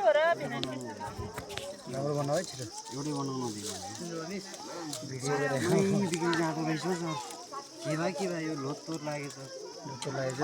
हो र राम्रो बनाऊ है छिटो एउटै बनाउनु दियो भिडियो गरेर बिग्री जाँदो रहेछ सर के भयो यो लोतोर लागेछ दुःख लागेछ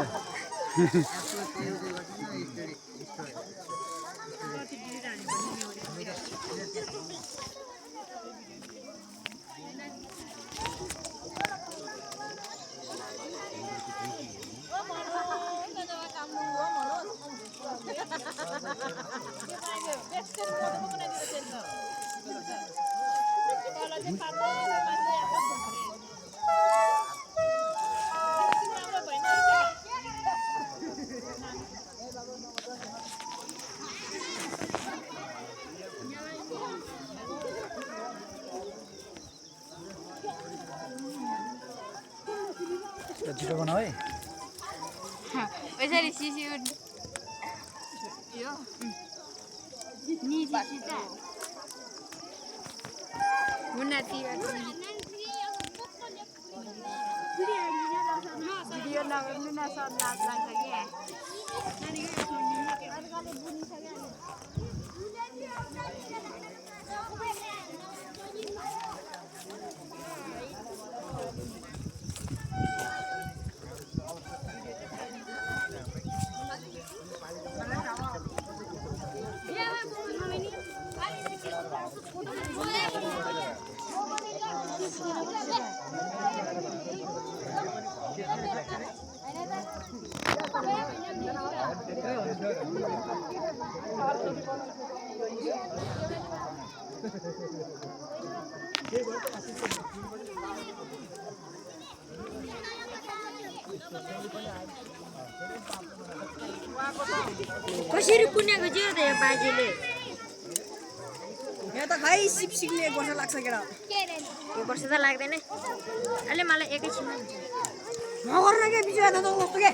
छिटो बनाऊ है यसरी सिसी उठ्ने यो निजी सिसा मुन्नाती भिडियो नगर्नु न सर लाज लाग्छ कसरी कुनेको थियो त यो बाजेले यहाँ त खाइ सिप सिक्ने एक वर्ष लाग्छ केटा एक वर्ष त लाग्दैन अहिले मलाई एकैछिनमा नगर्न के बिचमा त कस्तो के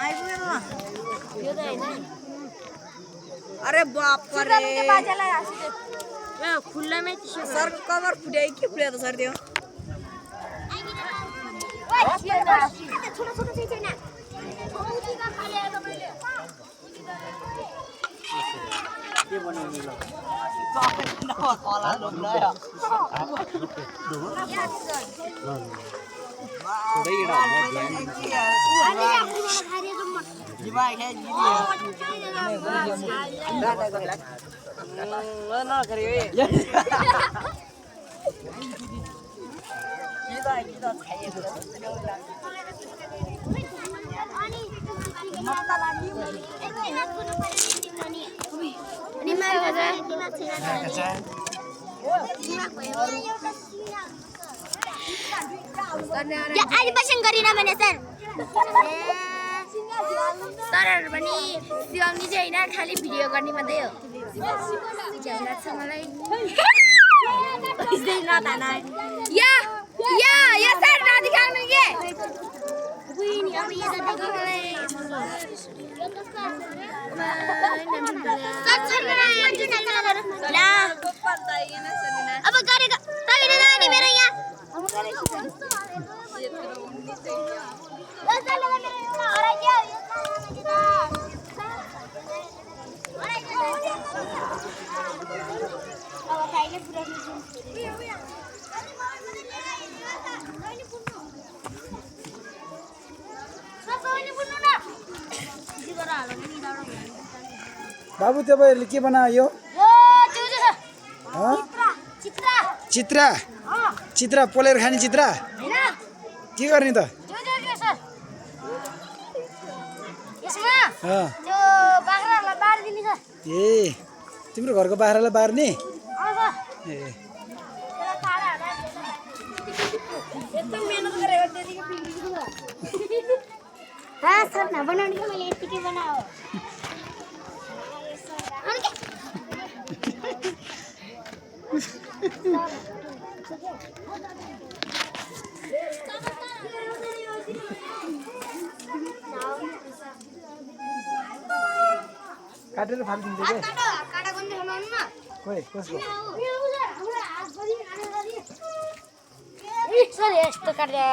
आइपुगेन न यो त हैन अरे बाप रे बाजेलाई हाँसिदे ए खुल्लामै त्यसो सर कभर फुट्यो के फुट्यो त सर त्यो छोटो छोटो चाहिँ छैन के बनाउने ल होला लोग्न थोरै एडा म ध्यान दिमाग है न गरे एनिमेसन गरिन भने सर सरहरू पनि सिकाउने चाहिँ होइन खालि भिडियो गर्ने मात्रै हो झ्याउ लाग्छ मलाई या सर नदेखाउनु के अब गरेको तपाईँले नानी मेरो यहाँ बाबु तपाईहरुले के बनायो चित्रा चित्रा पोलेर खाने चित्रा के गर्ने त ए तिम्रो घरको बाख्रालाई बार्ने ए बनाउने मैले यतिकै बनाऊ काटेर फालिदिन्छ के काटा गन्ने बनाउनु न खोइ कसको सर यस्तो काट्या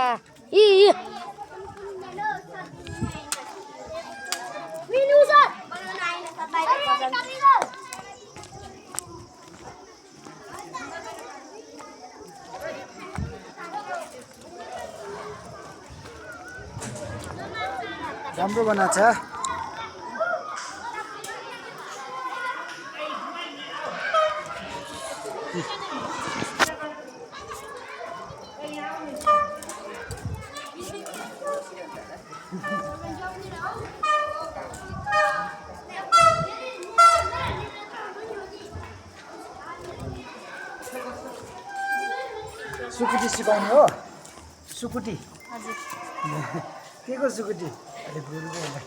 मिनु सर राम्रो बनाएको छ सुकुटी सिकाउने हो सुकुटी के को सुकुटी अलि भुलको होला